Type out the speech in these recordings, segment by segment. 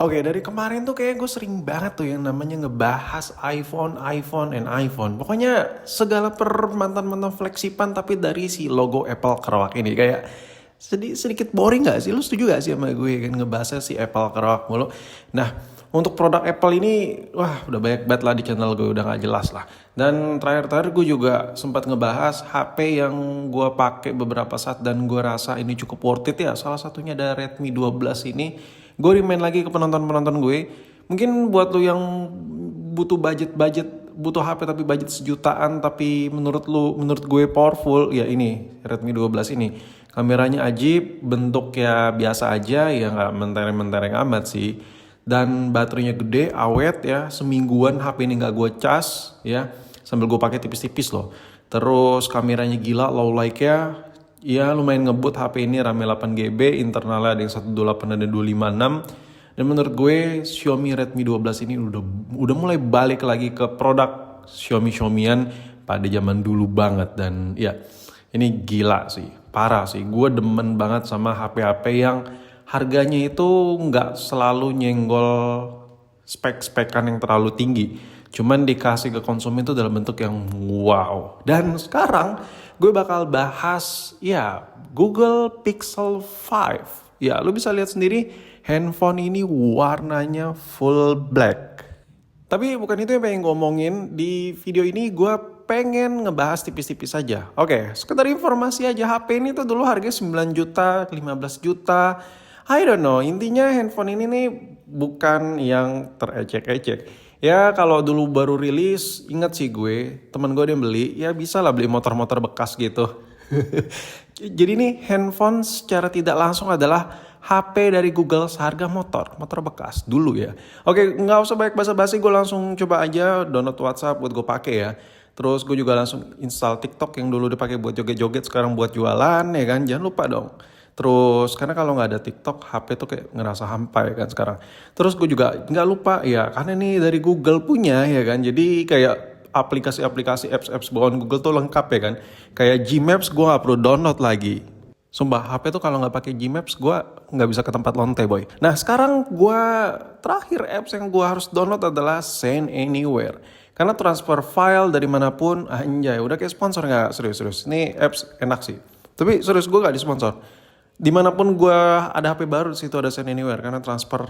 Oke, dari kemarin tuh kayak gue sering banget tuh yang namanya ngebahas iPhone. Pokoknya segala mantan-mantan fleksipan tapi dari si logo Apple kerawak ini. Kayak sedikit boring gak sih? Lu setuju gak sih sama gue kan ngebahasnya si Apple kerawak mulu? Nah, untuk produk Apple ini, wah udah banyak banget lah di channel gue, udah gak jelas lah. Dan terakhir-terakhir gue juga sempat ngebahas HP yang gue pakai beberapa saat dan gue rasa ini cukup worth it ya. Salah satunya ada Redmi 12 ini. Gue remind lagi ke penonton-penonton gue, mungkin buat lu yang butuh budget butuh HP tapi budget sejutaan tapi menurut gue powerful, ya ini Redmi 12 ini. Kameranya ajib, bentuk ya biasa aja, ya nggak mentereng-mentereng amat sih. Dan baterainya gede, awet ya, semingguan HP ini nggak gue cas ya, sambil gue pakai tipis-tipis loh. Terus kameranya gila, low light ya lumayan ngebut. HP ini RAM 8GB, internalnya ada yang 128 ada 256. Dan menurut gue Xiaomi Redmi 12 ini udah mulai balik lagi ke produk Xiaomi-Xiaomian pada zaman dulu banget. Dan ya ini gila sih, parah sih. Gue demen banget sama HP-HP yang harganya itu nggak selalu nyenggol spek-spekan yang terlalu tinggi. Cuman dikasih ke konsumen itu dalam bentuk yang wow. Dan sekarang gue bakal bahas ya Google Pixel 5. Ya lu bisa lihat sendiri handphone ini warnanya full black. Tapi bukan itu yang pengen ngomongin. Di video ini gue pengen ngebahas tipis-tipis saja. Oke, sekedar informasi aja, HP ini tuh dulu harganya 9 juta, 15 juta. I don't know, intinya handphone ini nih bukan yang terecek-ecek. Ya kalau dulu baru rilis, ingat sih gue, temen gue ada yang beli, ya bisa lah beli motor-motor bekas gitu. Jadi nih handphone secara tidak langsung adalah HP dari Google seharga motor bekas dulu ya. Oke, nggak usah banyak basa-basi, gue langsung coba aja download WhatsApp buat gue pakai ya. Terus gue juga langsung install TikTok yang dulu dipakai buat joget-joget, sekarang buat jualan ya kan. Jangan lupa dong. Terus karena kalau nggak ada TikTok, HP tuh kayak ngerasa hampa ya kan sekarang. Terus gue juga nggak lupa ya, karena ini dari Google punya ya kan. Jadi kayak aplikasi-aplikasi apps-apps bawaan Google tuh lengkap ya kan. Kayak Gmaps gue nggak perlu download lagi. Sumpah HP tuh kalau nggak pakai Gmaps gue nggak bisa ke tempat lonte boy. Nah sekarang gue terakhir apps yang gue harus download adalah Send Anywhere. Karena transfer file dari manapun, anjay udah kayak sponsor nggak, serius-serius. Ini apps enak sih. Tapi serius gue nggak disponsor. Dimanapun gue ada HP baru, situ ada Send Anywhere. Karena transfer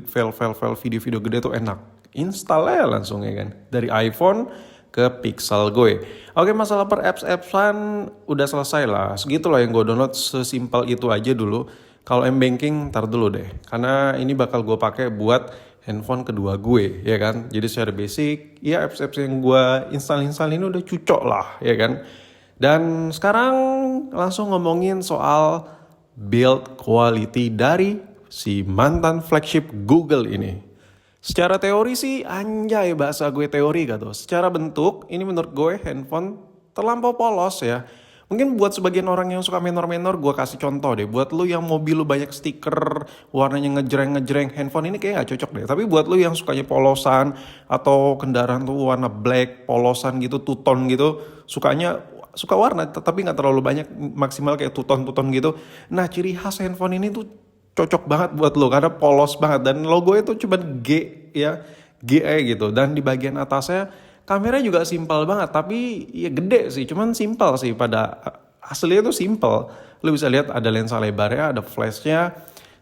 file video-video gede tuh enak. Install aja langsung ya kan. Dari iPhone ke Pixel gue. Oke, masalah per apps-appsan udah selesai lah. Segitulah yang gue download, sesimpel itu aja dulu. Kalau M-Banking ntar dulu deh. Karena ini bakal gue pakai buat handphone kedua gue ya kan. Jadi secara basic ya apps-apps yang gue install ini udah cucok lah ya kan. Dan sekarang langsung ngomongin soal build quality dari si mantan flagship Google ini. Secara teori sih anjay, bahasa gue teori gitu. Secara bentuk ini menurut gue handphone terlampau polos ya. Mungkin buat sebagian orang yang suka menor-menor, gue kasih contoh deh. Buat lu yang mobil lu banyak stiker, warnanya ngejreng-ngejreng, handphone ini kayak gak cocok deh. Tapi buat lu yang sukanya polosan, atau kendaraan tuh warna black, polosan gitu, two-tone gitu, suka warna tapi nggak terlalu banyak, maksimal kayak two-tone gitu. Nah ciri khas handphone ini tuh cocok banget buat lo karena polos banget dan logo itu cuma G ya, GE gitu. Dan di bagian atasnya kameranya juga simpel banget tapi ya gede sih, cuman simpel sih, pada aslinya tuh simpel. Lo bisa lihat ada lensa lebarnya, ada flashnya,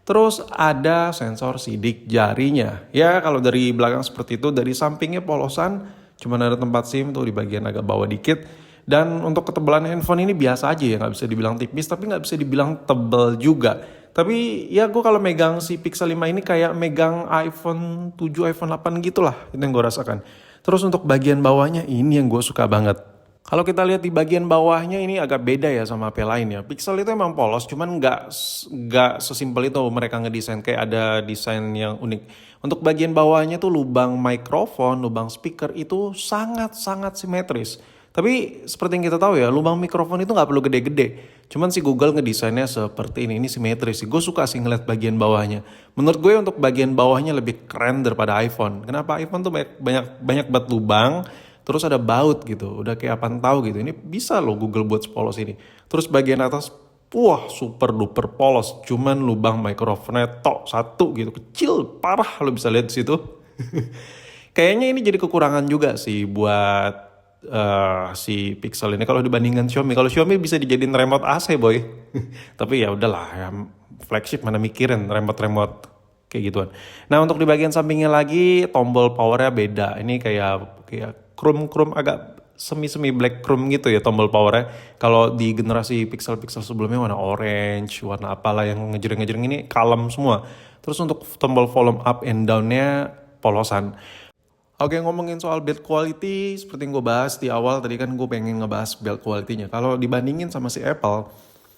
terus ada sensor sidik jarinya. Ya kalau dari belakang seperti itu, dari sampingnya polosan, cuman ada tempat SIM tuh di bagian agak bawah dikit. Dan untuk ketebalan handphone ini biasa aja ya, nggak bisa dibilang tipis tapi nggak bisa dibilang tebal juga. Tapi ya gue kalau megang si Pixel 5 ini kayak megang iPhone 7, iPhone 8 gitu lah, itu yang gue rasakan. Terus untuk bagian bawahnya ini yang gue suka banget. Kalau kita lihat di bagian bawahnya ini agak beda ya sama HP lain ya. Pixel itu emang polos, cuman nggak sesimpel itu mereka ngedesain, kayak ada desain yang unik. Untuk bagian bawahnya tuh lubang mikrofon, lubang speaker itu sangat-sangat simetris. Tapi seperti yang kita tahu ya, lubang mikrofon itu nggak perlu gede-gede. Cuman si Google ngedesainnya seperti ini simetris sih. Gue suka sih ngeliat bagian bawahnya. Menurut gue untuk bagian bawahnya lebih keren daripada iPhone. Kenapa? iPhone tuh banyak banget lubang, terus ada baut gitu. Udah kayak apaan tahu gitu. Ini bisa loh Google buat sepolos ini. Terus bagian atas wah super duper polos, cuman lubang microphone-nya tok satu gitu, kecil parah, lo bisa lihat di situ. Kayaknya ini jadi kekurangan juga sih buat si Pixel ini kalau dibandingkan Xiaomi. Kalau Xiaomi bisa dijadiin remote AC boy. Tapi ya udahlah, ya flagship mana mikirin remote-remote kayak gituan. Nah untuk di bagian sampingnya lagi tombol powernya beda. Ini kayak chrome agak semi black chrome gitu ya tombol powernya. Kalau di generasi Pixel sebelumnya warna orange, warna apalah yang ngejreng-ngejreng, ini kalem semua. Terus untuk tombol volume up and down-nya polosan. Oke, ngomongin soal build quality, seperti yang gue bahas di awal tadi, kan gue pengen ngebahas build quality-nya. Kalau dibandingin sama si Apple,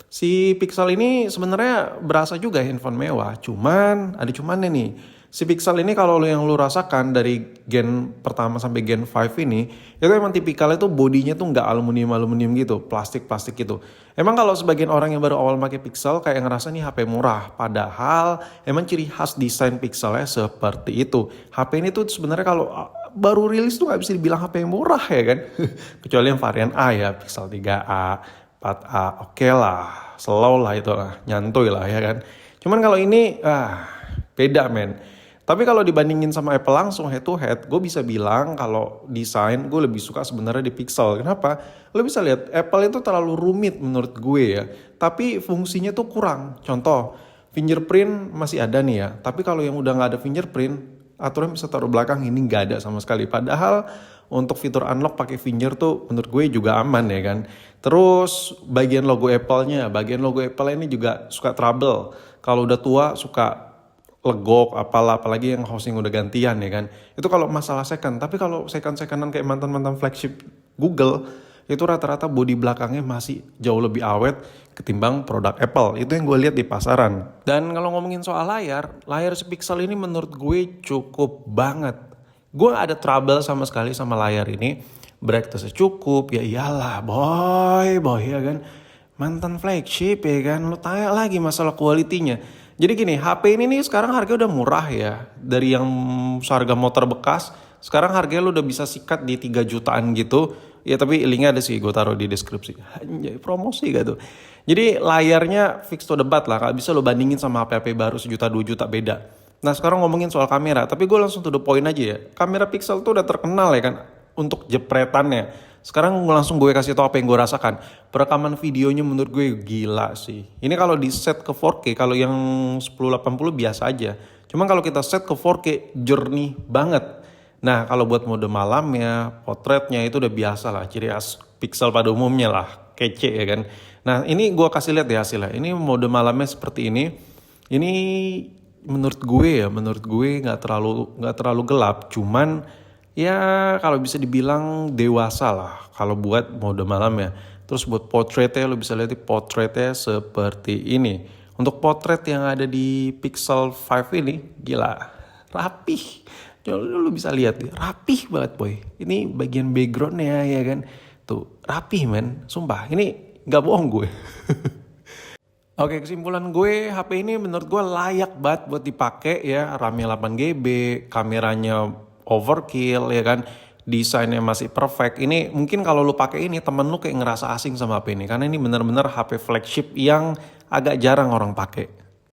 si Pixel ini sebenarnya berasa juga handphone mewah. Cuman, ada cumannya nih. Si Pixel ini kalau yang lu rasakan dari gen pertama sampai gen 5 ini, itu emang tipikalnya tuh bodinya tuh nggak aluminium gitu, plastik gitu. Emang kalau sebagian orang yang baru awal pakai Pixel kayak ngerasa nih HP murah, padahal emang ciri khas desain Pixelnya seperti itu. HP ini tuh sebenarnya kalau baru rilis tuh nggak bisa dibilang HP yang murah ya kan, kecuali yang varian A ya, Pixel 3a, 4a, oke lah, slow lah itu lah, nyantuy lah ya kan. Cuman kalau ini beda men. Tapi kalau dibandingin sama Apple langsung head to head, gue bisa bilang kalau desain gue lebih suka sebenarnya di Pixel. Kenapa? Lo bisa lihat Apple itu terlalu rumit menurut gue ya. Tapi fungsinya tuh kurang. Contoh, fingerprint masih ada nih ya. Tapi kalau yang udah nggak ada fingerprint, aturan bisa taruh belakang, ini nggak ada sama sekali. Padahal untuk fitur unlock pakai finger tuh menurut gue juga aman ya kan. Terus bagian logo Apple ini juga suka trouble. Kalau udah tua suka legok apalagi yang hosting udah gantian ya kan. Itu kalau masalah second. Tapi kalau secondan kayak mantan flagship Google, itu rata-rata bodi belakangnya masih jauh lebih awet ketimbang produk Apple. Itu yang gue lihat di pasaran. Dan kalau ngomongin soal layar si Pixel ini menurut gue cukup banget. Gue ada trouble sama sekali sama layar ini. Brightness cukup, ya iyalah boy ya kan. Mantan flagship ya kan, lu tanya lagi masalah kualitinya. Jadi gini, HP ini nih sekarang harganya udah murah ya. Dari yang harga motor bekas, sekarang harganya lu udah bisa sikat di 3 jutaan gitu. Ya tapi linknya ada sih, gue taruh di deskripsi. Anjay, promosi gak tuh? Jadi layarnya fix to the bat lah, gak bisa lu bandingin sama HP-HP baru 1 juta 2 juta beda. Nah sekarang ngomongin soal kamera, tapi gue langsung to the point aja ya. Kamera Pixel tuh udah terkenal ya kan, untuk jepretannya. Sekarang langsung gue kasih tau apa yang gue rasakan. Perekaman videonya menurut gue gila sih. Ini kalau di set ke 4K, kalau yang 1080 biasa aja. Cuman kalau kita set ke 4K, jernih banget. Nah kalau buat mode malamnya, potretnya itu udah biasa lah. Ciri khas Pixel pada umumnya lah. Kece ya kan. Nah ini gue kasih lihat ya hasilnya. Ini mode malamnya seperti ini. Ini menurut gue nggak terlalu gelap. Cuman ya kalau bisa dibilang dewasa lah kalau buat mode malam ya. Terus buat portraitnya lo bisa lihat di portraitnya seperti ini. Untuk portrait yang ada di Pixel 5 ini gila rapih. Lo bisa lihat rapih banget boy. Ini bagian backgroundnya ya kan. Tuh rapih men. Sumpah ini gak bohong gue. Oke, kesimpulan gue, HP ini menurut gue layak banget buat dipakai ya. RAM-nya 8GB, kameranya overkill ya kan, desainnya masih perfect. Ini mungkin kalau lu pakai ini temen lu kayak ngerasa asing sama HP ini, karena ini benar-benar HP flagship yang agak jarang orang pakai.